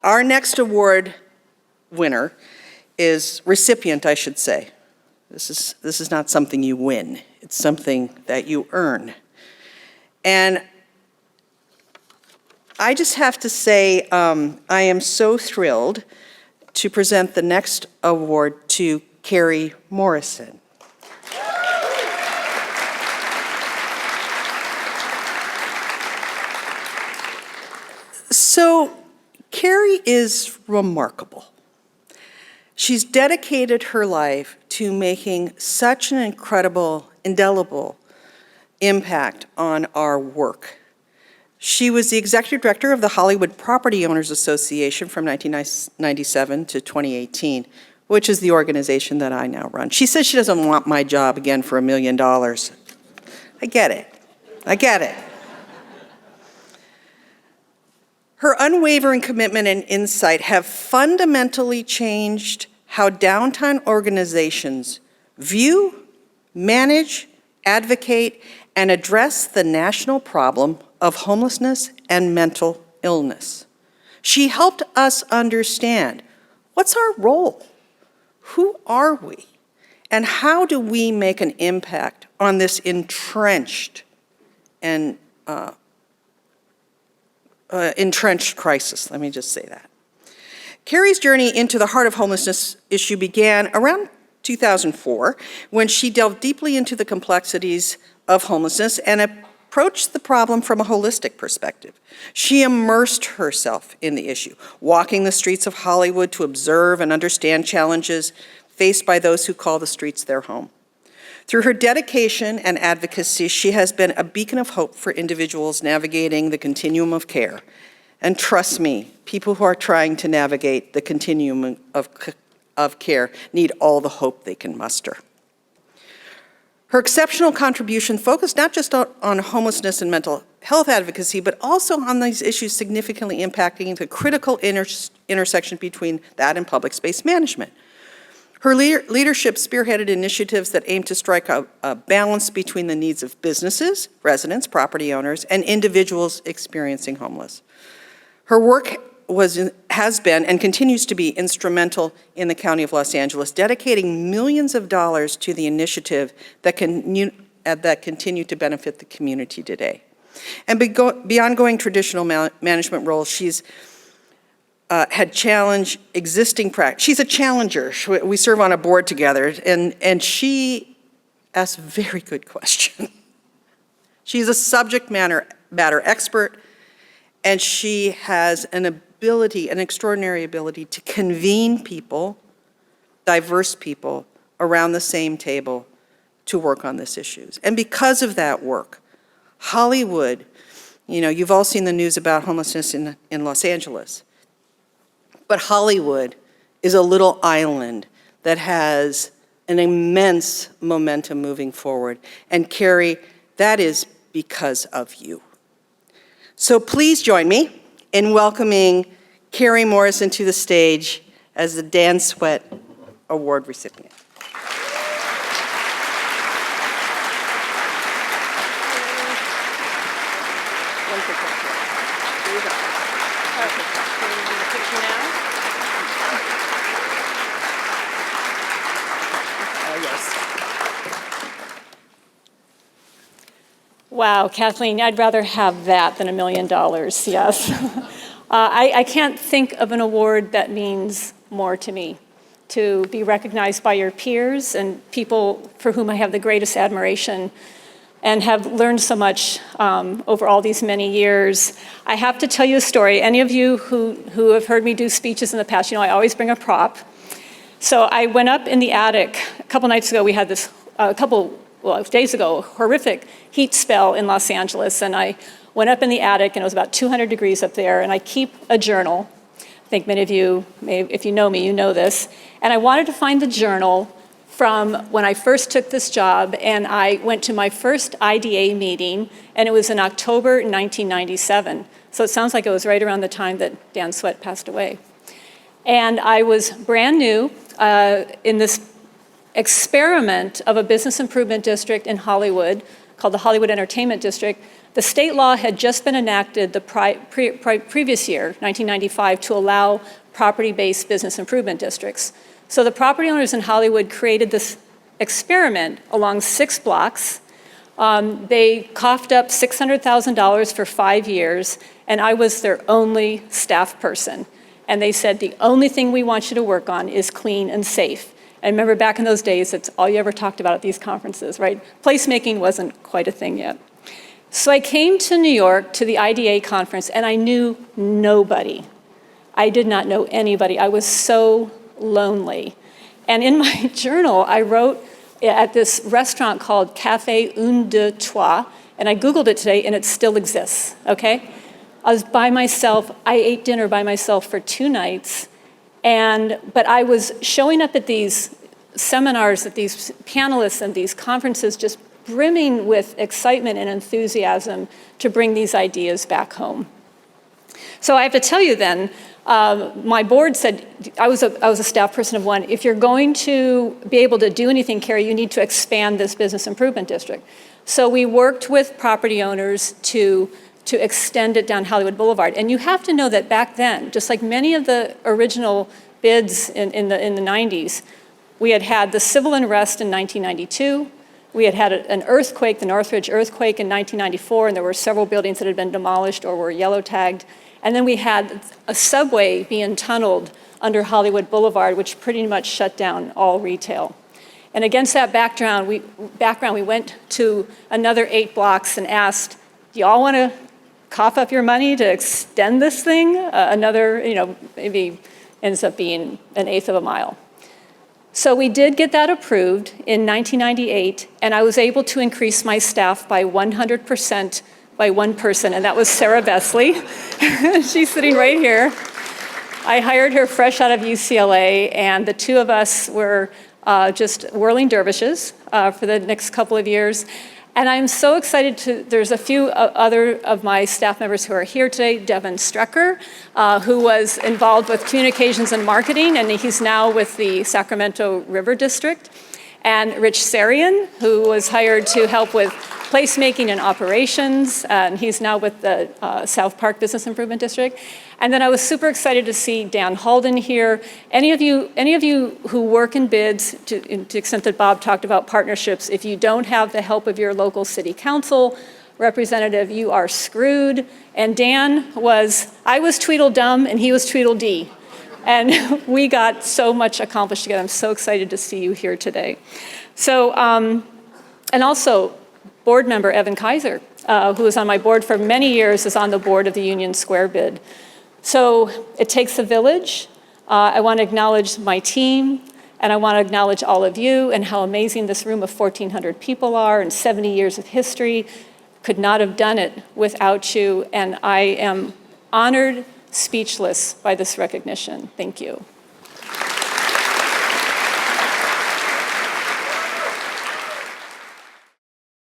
Our next award winner is recipient, I should say. This is not something you win. It's something that you earn. And I just have to say, I am so thrilled to present the next award to Kerry Morrison. So, Kerry is remarkable. She's dedicated her life to making such an incredible, indelible impact on our work. She was the executive director of the Hollywood Property Owners Association from 1997 to 2018, which is the organization that I now run. She says she doesn't want my job again for $1 million. I get it. I get it. Her unwavering commitment and insight have fundamentally changed how downtown organizations view, manage, advocate, and address the national problem of homelessness and mental illness. She helped us understand what's our role, who are we, and how do we make an impact on this entrenched and entrenched crisis, let me just say that. Kerry's journey into the heart of homelessness issue began around 2004 when she delved deeply into the complexities of homelessness and approached the problem from a holistic perspective. She immersed herself in the issue, walking the streets of Hollywood to observe and understand challenges faced by those who call the streets their home. Through her dedication and advocacy, she has been a beacon of hope for individuals navigating the continuum of care. And trust me, people who are trying to navigate the continuum of care need all the hope they can muster. Her exceptional contribution focused not just on homelessness and mental health advocacy, but also on these issues significantly impacting the critical intersection between that and public space management. Her leadership spearheaded initiatives that aim to strike a balance between the needs of businesses, residents, property owners, and individuals experiencing homelessness. Her work has been and continues to be instrumental in the County of Los Angeles, dedicating millions of dollars to the initiative that continue to benefit the community today. And beyond going traditional management roles, she's had challenged existing practice. She's a challenger. We serve on a board together, and she asks very good questions. She's a subject matter expert, and she has an extraordinary ability to convene people, diverse people, around the same table to work on these issues. And because of that work, Hollywood, you've all seen the news about homelessness in Los Angeles. But Hollywood is a little island that has an immense momentum moving forward. And Kerry, that is because of you. So please join me in welcoming Kerry Morrison to the stage as the Dan Sweat Award recipient. Wow, Kathleen, I'd rather have that than $1 million, yes. I can't think of an award that means more to me, to be recognized by your peers and people for whom I have the greatest admiration and have learned so much over all these many years. I have to tell you a story. Any of you who have heard me do speeches in the past, I always bring a prop. So I went up in the attic. A couple nights ago, we had this, days ago, horrific heat spell in Los Angeles, and I went up in the attic, and it was about 200 degrees up there, and I keep a journal. I think many of you, if you know me, you know this. And I wanted to find the journal from when I first took this job, and I went to my first IDA meeting, and it was in October 1997. So it sounds like it was right around the time that Dan Sweat passed away. And I was brand new in this experiment of a business improvement district in Hollywood called the Hollywood Entertainment District, the state law had just been enacted the previous year, 1995, to allow property-based business improvement districts. So the property owners in Hollywood created this experiment along 6 blocks. They coughed up $600,000 for 5 years, and I was their only staff person. And they said, the only thing we want you to work on is clean and safe. And remember, back in those days, it's all you ever talked about at these conferences, right? Placemaking wasn't quite a thing yet. So I came to New York to the IDA conference, and I knew nobody. I did not know anybody. I was so lonely. And in my journal, I wrote at this restaurant called Café Un Deux Trois, and I Googled it today, and it still exists, okay? I was by myself. I ate dinner by myself for 2 nights, but I was showing up at these seminars, at these panelists and these conferences, just brimming with excitement and enthusiasm to bring these ideas back home. So I have to tell you then, my board said, I was a staff person of 1, if you're going to be able to do anything, Kerry, you need to expand this business improvement district. So we worked with property owners to extend it down Hollywood Boulevard. And you have to know that back then, just like many of the original bids in the 90s, we had the civil unrest in 1992. We had an earthquake, the Northridge earthquake in 1994, and there were several buildings that had been demolished or were yellow tagged. And then we had a subway being tunneled under Hollywood Boulevard, which pretty much shut down all retail. And against that background, we went to another 8 blocks and asked, do y'all want to cough up your money to extend this thing? Another, maybe ends up being 1/8 of a mile. So we did get that approved in 1998, and I was able to increase my staff by 100% by 1 person, and that was Sarah Besley. She's sitting right here. I hired her fresh out of UCLA, and the 2 of us were just whirling dervishes for the next couple of years. And I'm so excited there's a few other of my staff members who are here today. Devin Strecker, who was involved with communications and marketing, and he's now with the Sacramento River District. And Rich Sarian, who was hired to help with placemaking and operations, and he's now with the South Park Business Improvement District. And then I was super excited to see Dan Halden here. Any of you who work in bids, to the extent that Bob talked about partnerships, if you don't have the help of your local city council representative, you are screwed. And I was Tweedledum and he was Tweedledee. And we got so much accomplished together. I'm so excited to see you here today. So, and also, board member Evan Kaiser, who was on my board for many years, is on the board of the Union Square bid. So it takes a village. I want to acknowledge my team, and I want to acknowledge all of you and how amazing this room of 1,400 people are and 70 years of history. Could not have done it without you, and I am honored, speechless by this recognition. Thank you.